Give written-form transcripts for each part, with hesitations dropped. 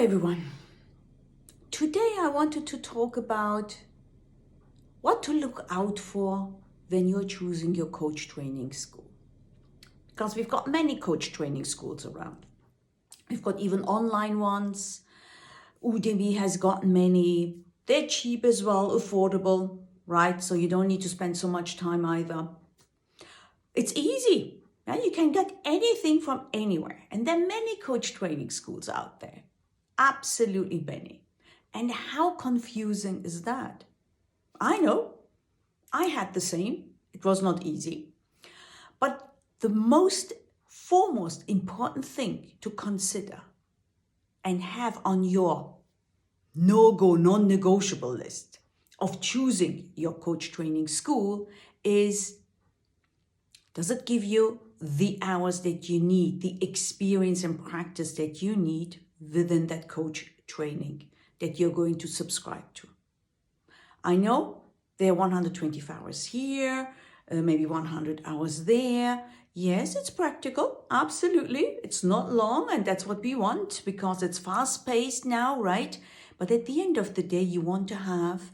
everyone. Today I wanted to talk about what to look out for when you're choosing your coach training school. Because we've got many coach training schools around. We've got even online ones. Udemy has got many. They're cheap as well, affordable, right? So you don't need to spend so much time either. It's easy. And you can get anything from anywhere. And there are many coach training schools out there. Absolutely many. And how confusing is that? I know. I had the same. It was not easy. But the foremost important thing to consider and have on your no-go, non-negotiable list of choosing your coach training school is, does it give you the hours that you need, the experience and practice that you need within that coach training that you're going to subscribe to? I know there are 125 hours here, maybe 100 hours there. Yes, it's practical, absolutely. It's not long, and that's what we want because it's fast-paced now, right? But at the end of the day, you want to have,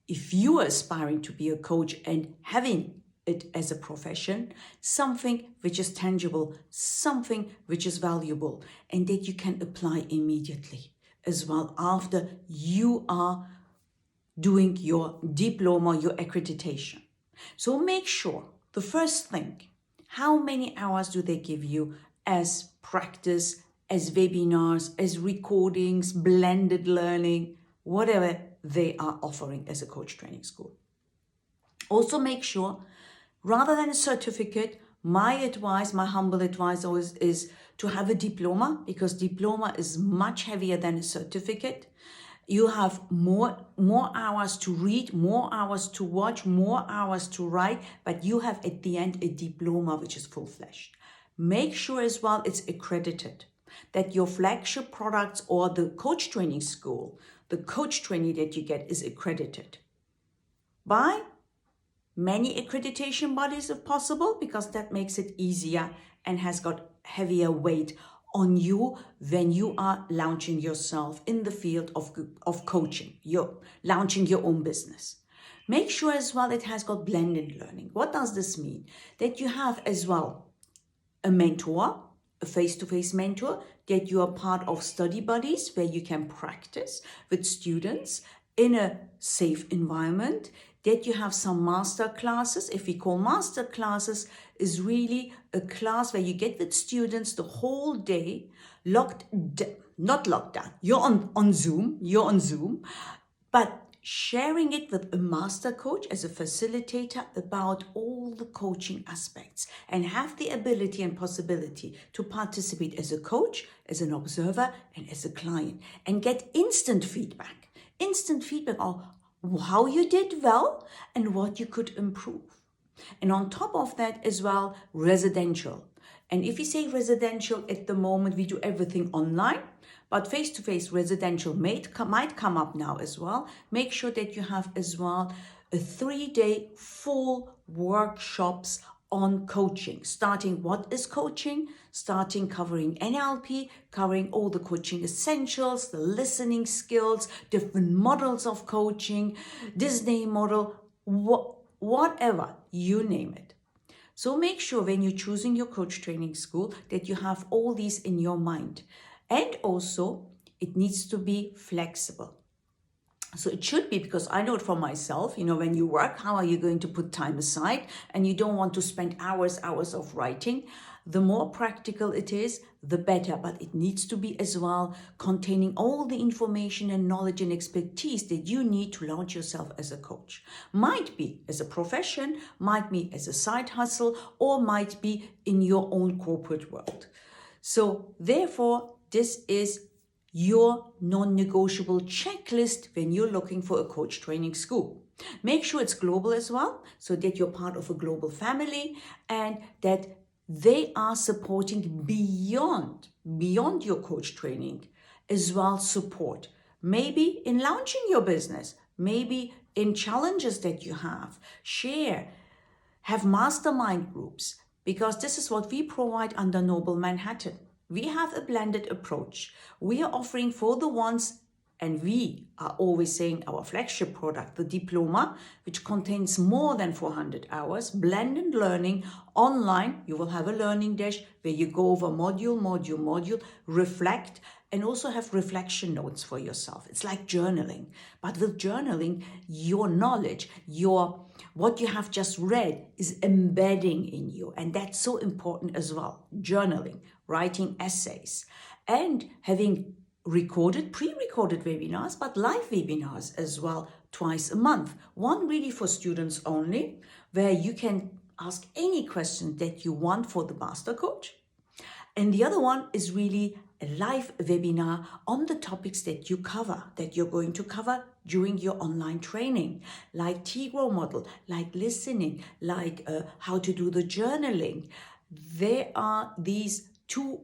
if you are aspiring to be a coach and having it as a profession, something which is tangible, something which is valuable, and that you can apply immediately as well after you are doing your diploma, your accreditation. So make sure, the first thing, how many hours do they give you as practice, as webinars, as recordings, blended learning, whatever they are offering as a coach training school. Also make sure, rather than a certificate, my advice, my humble advice always is to have a diploma, because diploma is much heavier than a certificate. You have more hours to read, more hours to watch, more hours to write, but you have at the end a diploma which is full-fledged. Make sure as well it's accredited, that your flagship products or the coach training school, the coach training that you get is accredited by many accreditation bodies if possible, because that makes it easier and has got heavier weight on you when you are launching yourself in the field of coaching. You're launching your own business. Make sure as well it has got blended learning. What does this mean? That you have as well a mentor, a face-to-face mentor, that you are part of study buddies where you can practice with students in a safe environment, that you have some master classes. If we call master classes, is really a class where you get with students the whole day, not locked down. You're on Zoom, but sharing it with a master coach as a facilitator about all the coaching aspects, and have the ability and possibility to participate as a coach, as an observer, and as a client, and get instant feedback of how you did well and what you could improve. And on top of that as well, residential. And if you say residential, at the moment we do everything online, but face-to-face residential might come up now as well. Make sure that you have as well a 3-day full workshops on coaching, starting what is coaching, starting covering NLP, covering all the coaching essentials, the listening skills, different models of coaching, Disney model, whatever, you name it. So make sure when you're choosing your coach training school that you have all these in your mind. And also, it needs to be flexible. So it should be, because I know it for myself, when you work, how are you going to put time aside? And you don't want to spend hours of writing. The more practical it is, the better. But it needs to be as well containing all the information and knowledge and expertise that you need to launch yourself as a coach. Might be as a profession, might be as a side hustle, or might be in your own corporate world. So therefore, this is your non-negotiable checklist when you're looking for a coach training school. Make sure it's global as well, so that you're part of a global family and that they are supporting beyond your coach training as well support. Maybe in launching your business, maybe in challenges that you have. Share, have mastermind groups, because this is what we provide under Noble Manhattan. we have a blended approach. We are offering for the ones, and we are always saying our flagship product, the diploma, which contains more than 400 hours, blended learning online. You will have a learning dash where you go over module, reflect, and also have reflection notes for yourself. It's like journaling, but with journaling, your knowledge, what you have just read is embedding in you, and that's so important as well. Journaling, writing essays, and having pre-recorded webinars, but live webinars as well, twice a month. One really for students only, where you can ask any question that you want for the master coach. And the other one is really a live webinar on the topics that you're going to cover during your online training, like T-Grow model, like listening, like how to do the journaling. There are these two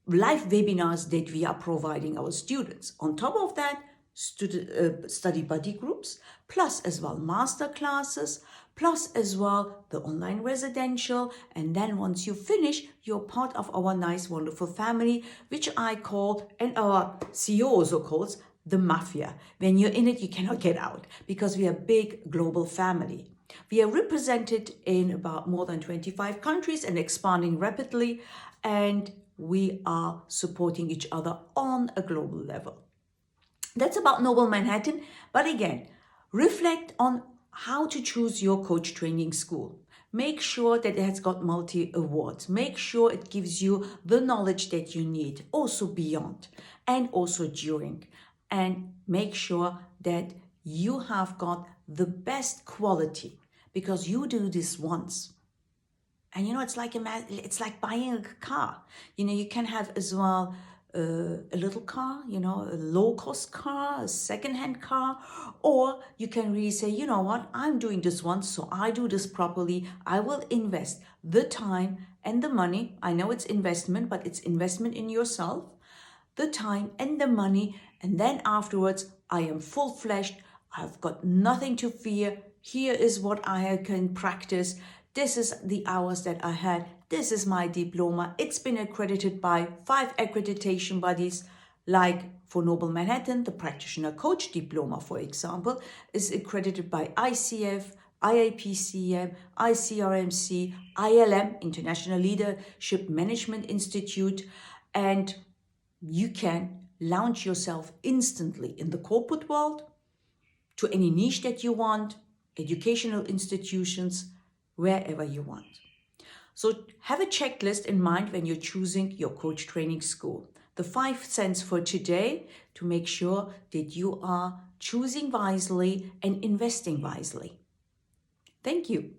live webinars that we are providing our students. On top of that, study buddy groups, plus as well master classes, plus as well the online residential. And then once you finish, you're part of our nice, wonderful family, which I call, and our CEO also calls, the mafia. When you're in it, you cannot get out, because we are a big global family. We are represented in about more than 25 countries and expanding rapidly, and we are supporting each other on a global level. That's about Noble Manhattan. But again, reflect on how to choose your coach training school. Make sure that it has got multi-awards. Make sure it gives you the knowledge that you need, also beyond and also during. And make sure that you have got the best quality, because you do this once. And it's like buying a car. You can have as well a little car, a low-cost car, a second-hand car, or you can really say, you know what, I'm doing this once, so I do this properly. I will invest the time and the money. I know it's investment, but it's investment in yourself, the time and the money, and then afterwards, I am full-fledged. I've got nothing to fear. Here is what I can practice. This is the hours that I had. This is my diploma. It's been accredited by 5 accreditation bodies, like for Noble Manhattan, the Practitioner Coach Diploma, for example, is accredited by ICF, IAPCM, ICRMC, ILM, International Leadership Management Institute, and you can launch yourself instantly in the corporate world, to any niche that you want, educational institutions, wherever you want. So have a checklist in mind when you're choosing your coach training school. The 5 cents for today, to make sure that you are choosing wisely and investing wisely. Thank you.